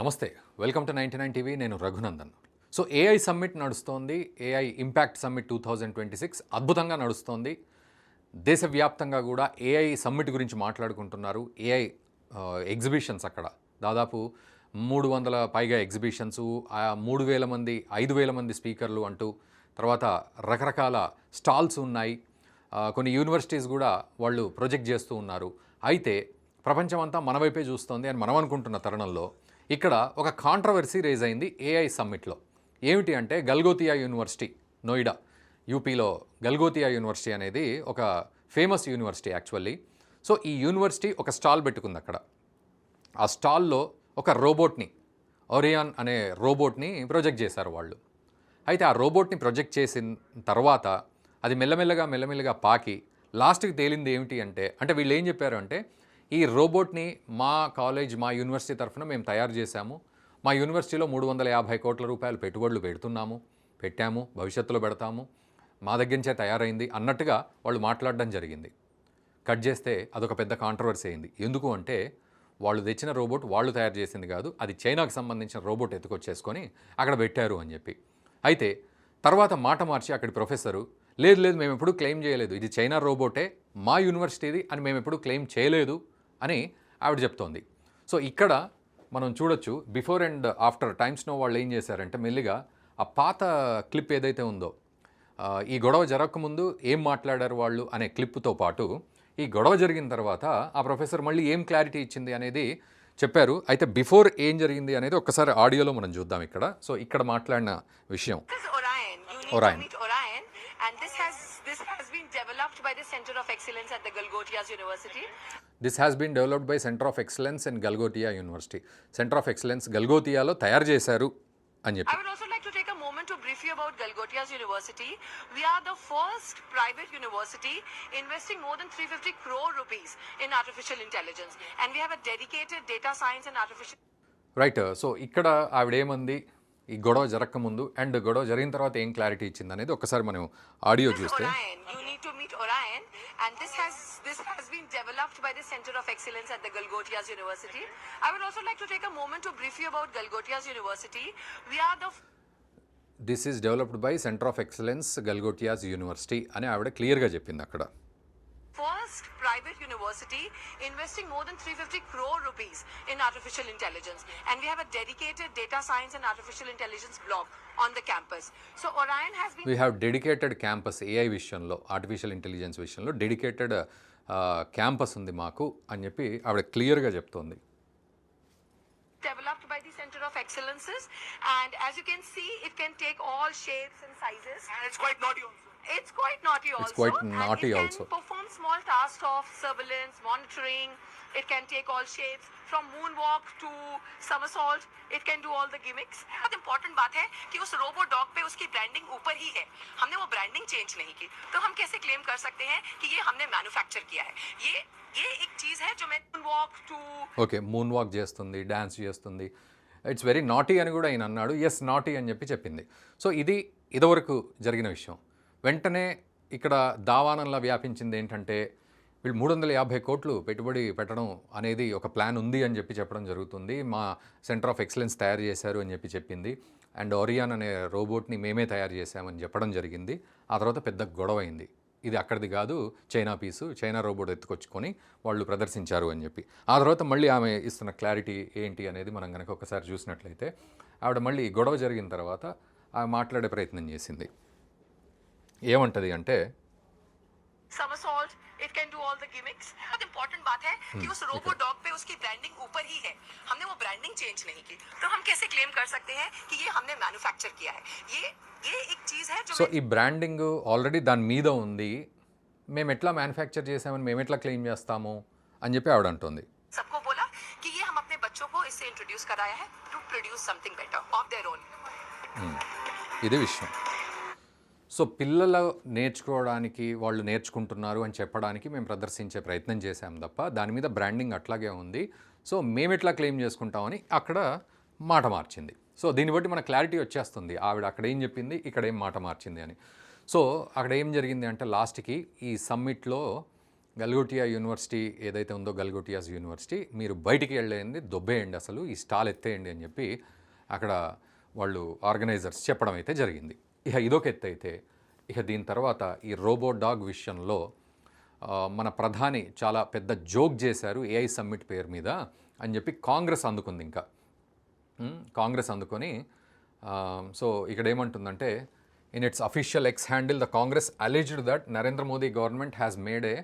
నమస్తే, welcome to 99 TV. నేను Raghunandan. So AI summit నడుస్తోంది. ఏఐ ఇంపాక్ట్ సమ్మిట్ 2026 అద్భుతంగా నడుస్తోంది. దేశవ్యాప్తంగా కూడా ఏఐ సమ్మిట్ గురించి మాట్లాడుకుంటున్నారు. ఏఐ ఎగ్జిబిషన్స్ అక్కడ దాదాపు 300 పైగా ఎగ్జిబిషన్స్, 3000 మంది 5000 మంది స్పీకర్లు అంటూ, తర్వాత రకరకాల స్టాల్స్ ఉన్నాయి. కొన్ని యూనివర్సిటీస్ కూడా వాళ్ళు ప్రొజెక్ట్ చేస్తూ ఉన్నారు. అయితే ప్రపంచమంతా మన వైపే చూస్తోంది అని మనం అనుకుంటున్న తరుణంలో ఇక్కడ ఒక కాంట్రవర్సీ రేజ్ అయింది ఏఐ సమ్మిట్లో. ఏమిటి అంటే గల్గోతియా యూనివర్సిటీ, నోయిడా యూపీలో గల్గోతియా యూనివర్సిటీ అనేది ఒక ఫేమస్ యూనివర్సిటీ యాక్చువల్లీ. సో ఈ యూనివర్సిటీ ఒక స్టాల్ పెట్టుకుంది అక్కడ. ఆ స్టాల్లో ఒక రోబోట్ని, ఒరియాన్ అనే రోబోట్ని ప్రొజెక్ట్ చేశారు వాళ్ళు. అయితే ఆ రోబోట్ని ప్రొజెక్ట్ చేసిన తర్వాత అది మెల్లమెల్లగా పాకి లాస్ట్కి తేలింది ఏమిటి అంటే వీళ్ళు ఏం చెప్పారు అంటే, ఈ రోబోట్ని మా కాలేజ్, మా యూనివర్సిటీ తరఫున మేము తయారు చేశాము. మా యూనివర్సిటీలో 350 కోట్ల రూపాయలు పెట్టుబడులు పెట్టాము, భవిష్యత్తులో పెడతాము, మా దగ్గర నుంచే తయారైంది అన్నట్టుగా వాళ్ళు మాట్లాడడం జరిగింది. కట్ చేస్తే అదొక పెద్ద కాంట్రవర్సీ అయింది. ఎందుకు అంటే వాళ్ళు తెచ్చిన రోబోట్ వాళ్ళు తయారు చేసింది కాదు, అది చైనాకు సంబంధించిన రోబోట్ ఎత్తుకొచ్చేసుకొని అక్కడ పెట్టారు అని చెప్పి. అయితే తర్వాత మాట మార్చి అక్కడి ప్రొఫెసరు, లేదు మేము ఎప్పుడూ క్లెయిమ్ చేయలేదు, ఇది చైనా రోబోటే, మా యూనివర్సిటీది అని మేము ఎప్పుడూ క్లెయిమ్ చేయలేదు అని ఆవిడ చెప్తోంది. సో ఇక్కడ మనం చూడొచ్చు బిఫోర్ అండ్ ఆఫ్టర్ టైమ్స్ నో వాళ్ళు ఏం చేశారంటే మెల్లిగా ఆ పాత క్లిప్ ఏదైతే ఉందో, ఈ గొడవ జరగకముందు ఏం మాట్లాడారు వాళ్ళు అనే క్లిప్తో పాటు ఈ గొడవ జరిగిన తర్వాత ఆ ప్రొఫెసర్ మళ్ళీ ఏం క్లారిటీ ఇచ్చింది అనేది చెప్పారు. అయితే బిఫోర్ ఏం జరిగింది అనేది ఒక్కసారి ఆడియోలో మనం చూద్దాం ఇక్కడ. సో ఇక్కడ మాట్లాడిన విషయం ఒరాయన్. And this has been developed by the Center of Excellence at the Galgotias University. This has been developed by Center of Excellence in Galgotia University. Center of Excellence Galgotialo తయారు చేశారు అని చెప్పి. I would also like to take a moment to brief you about Galgotias University. We are the first private university investing more than 350 crore rupees in artificial intelligence, and we have a dedicated data science and artificial. Right. So ఇక్కడ ఆవిడేమంది ఈ గొడవ జరగకముందు and గొడవ జరిగిన తర్వాత ఏం clarity ఇచ్చింది అనేది ఒకసారి మనం ఆడియో చూస్తే. You need to meet Orion, and this has been developed by the Center of Excellence at the Galgotias University. I would also like to take a moment to brief you about Galgotias University. We are the this is developed by centre of excellence Galgotias university అని ఆవిడ క్లియర్గా చెప్పింది అక్కడ. first private university investing more than 350 crore rupees in artificial intelligence, and we have a dedicated data science and artificial intelligence block on the campus. So Orion has been, we have dedicated campus AI విషయంలో, artificial intelligence విషయంలో dedicated campus ఉంది మాకు అని చెప్పి ఆవిడ క్లియర్గా చెప్తోంది. developed by the Center of Excellences, and as you can see, it can take all shapes and sizes, and it's quite naughty also. It's quite naughty also. It's quite naughty and it also. can perform small tasks of surveillance, monitoring. It can take all shapes from moonwalk to somersault. It can do all the gimmicks. बहुत important बात है कि उस robot dog पे उसकी branding ऊपर ही है. हमने वो ब्रांडिंग चेंज नहीं की, तो हम कैसे क्लेम कर सकते हैं कि ये हमने मैन्युफैक्चर किया है? ये एक चीज है जो मैं moonwalk to okay, moon walk చేస్తుంది, డ్యాన్స్ చేస్తుంది, ఇట్స్ వెరీ నాటీ అని కూడా ఆయన అన్నాడు. ఎస్, నాటీ అని చెప్పి చెప్పింది. సో ఇది ఇదివరకు జరిగిన విషయం. వెంటనే ఇక్కడ దావానంలా వ్యాపించింది ఏంటంటే వీళ్ళు 350 కోట్లు పెట్టుబడి పెట్టడం అనేది ఒక ప్లాన్ ఉంది అని చెప్పడం జరుగుతుంది. మా సెంటర్ ఆఫ్ ఎక్సలెన్స్ తయారు చేశారు అని చెప్పింది. అండ్ ఒరియాన్ అనే రోబోట్ని మేమే తయారు చేశామని చెప్పడం జరిగింది. ఆ తర్వాత పెద్ద గొడవ అయింది. ఇది అక్కడిది కాదు, చైనా పీసు, చైనా రోబోట్ ఎత్తుకొచ్చుకొని వాళ్ళు ప్రదర్శించారు అని చెప్పి. ఆ తర్వాత మళ్ళీ ఆమె ఇస్తున్న క్లారిటీ ఏంటి అనేది మనం కనుక ఒకసారి చూసినట్లయితే, ఆవిడ మళ్ళీ గొడవ జరిగిన తర్వాత ఆమె మాట్లాడే ప్రయత్నం చేసింది. ఏమంటది అంటే, somersault, it can do all the gimmicks. बहुत important बात है कि उस रोबोट डॉग पे उसकी ब्रांडिंग ऊपर ही है. हमने वो ब्रांडिंग चेंज नहीं की, तो हम कैसे क्लेम कर सकते हैं कि ये हमने मैन्युफैक्चर किया है? ये एक चीज है जो సో ఈ బ్రాండింగ్ ఆల్రెడీ దాని మీద ఉంది, మేము ఎట్లా మ్యానుఫ్యాక్చర్ చేసామని మేము ఎట్లా క్లెయిమ్ చేస్తాము అని చెప్పి ఆవిడ అంటుంది. सबको बोला कि ये हम अपने बच्चों को इससे इंट्रोड्यूस कराया है to produce something better of their own. ఇది విషయం. సో పిల్లలు నేర్చుకోవడానికి, వాళ్ళు నేర్చుకుంటున్నారు అని చెప్పడానికి మేము ప్రదర్శించే ప్రయత్నం చేశాం తప్ప దాని మీద బ్రాండింగ్ అట్లాగే ఉంది. సో మేము ఎట్లా క్లెయిమ్ చేసుకుంటామని అక్కడ మాట మార్చింది. సో దీన్ని బట్టి మన క్లారిటీ వచ్చేస్తుంది ఆవిడ అక్కడ ఏం చెప్పింది, ఇక్కడ ఏం మాట మార్చింది అని. సో అక్కడ ఏం జరిగింది అంటే లాస్ట్కి ఈ సమ్మిట్లో గల్గోటియా యూనివర్సిటీ ఏదైతే ఉందో గల్గోటియాస్ యూనివర్సిటీ మీరు బయటికి వెళ్ళేయండి, దొబ్బేయండి, అసలు ఈ స్టాల్ ఎత్తేయండి అని చెప్పి అక్కడ వాళ్ళు ఆర్గనైజర్స్ చెప్పడం అయితే జరిగింది. ఇక ఇదొక ఎత్తు అయితే, ఇక దీని తర్వాత ఈ రోబో డాగ్ విషయంలో మన ప్రధాని చాలా పెద్ద జోక్ చేశారు ఏఐ సమ్మిట్ పేరు మీద అని చెప్పి కాంగ్రెస్ అందుకుంది. ఇంకా కాంగ్రెస్ అందుకొని సో ఇక్కడ ఏమంటుందంటే, in its official X handle the Congress alleged that Narendra Modi government has made a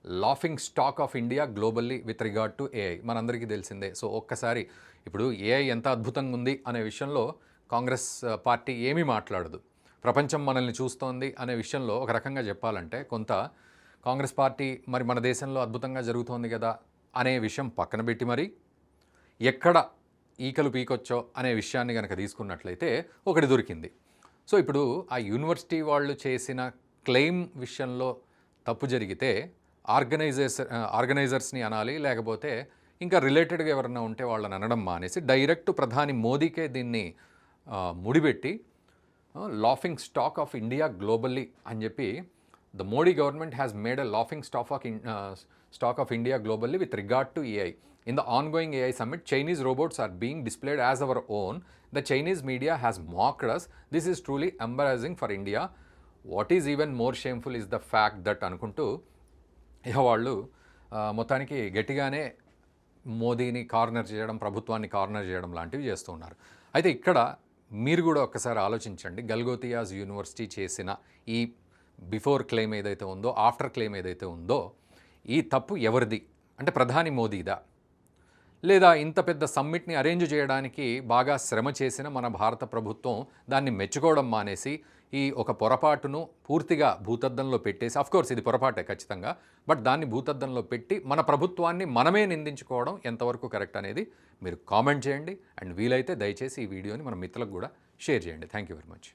laughing stock of India globally with regard to AI. మనందరికీ తెలిసిందే. సో ఒక్కసారి ఇప్పుడు ఏఐ ఎంత అద్భుతంగా ఉంది అనే విషయంలో కాంగ్రెస్ పార్టీ ఏమీ మాట్లాడదు. ప్రపంచం మనల్ని చూస్తోంది అనే విషయంలో ఒక రకంగా చెప్పాలంటే కొంత కాంగ్రెస్ పార్టీ మరి మన దేశంలో అద్భుతంగా జరుగుతోంది కదా అనే విషయం పక్కన పెట్టి మరి ఎక్కడ ఈకలు పీకొచ్చో అనే విషయాన్ని కనుక తీసుకున్నట్లయితే ఒకటి దొరికింది. సో ఇప్పుడు ఆ యూనివర్సిటీ వాళ్ళు చేసిన క్లెయిమ్ విషయంలో తప్పు జరిగితే ఆర్గనైజర్స్ని అనాలి, లేకపోతే ఇంకా రిలేటెడ్గా ఎవరన్నా ఉంటే వాళ్ళని అనడం మానేసి డైరెక్ట్ ప్రధాని మోదీకే దీన్ని ముడిపెట్టి laughing stock of India globally అని చెప్పి the Modi government has made a laughing stock of India globally with regard to AI. In the ongoing AI summit, Chinese robots are being displayed as our own. The Chinese media has mocked us. This is truly embarrassing for India. What is even more shameful is the fact that అనుకుంటూ ఇక వాళ్ళు మొత్తానికి గట్టిగానే మోదీని corner చేయడం, ప్రభుత్వాన్ని corner చేయడం లాంటివి చేస్తూ ఉన్నారు. అయితే ఇక్కడ మీరు కూడా ఒక్కసారి ఆలోచించండి, గల్గోతియాస్ యూనివర్సిటీ చేసిన ఈ బిఫోర్ క్లెయిమ్ ఏదైతే ఉందో, ఆఫ్టర్ క్లెయిమ్ ఏదైతే ఉందో, ఈ తప్పు ఎవరిది అంటే ప్రధాని మోదీదా, లేదా ఇంత పెద్ద సమ్మిట్ని అరేంజ్ చేయడానికి బాగా శ్రమ చేసిన మన భారత ప్రభుత్వం దాన్ని మెచ్చుకోవడం మానేసి ఈ ఒక పొరపాటును పూర్తిగా భూతద్దంలో పెట్టేసి, అఫ్కోర్స్ ఇది పొరపాటే ఖచ్చితంగా, బట్ దాన్ని భూతద్దంలో పెట్టి మన ప్రభుత్వాన్ని మనమే నిందించుకోవడం ఎంతవరకు కరెక్ట్ అనేది మీరు కామెంట్ చేయండి. అండ్ వీలైతే దయచేసి ఈ వీడియోని మన మిత్రులకు కూడా షేర్ చేయండి. Thank you very much.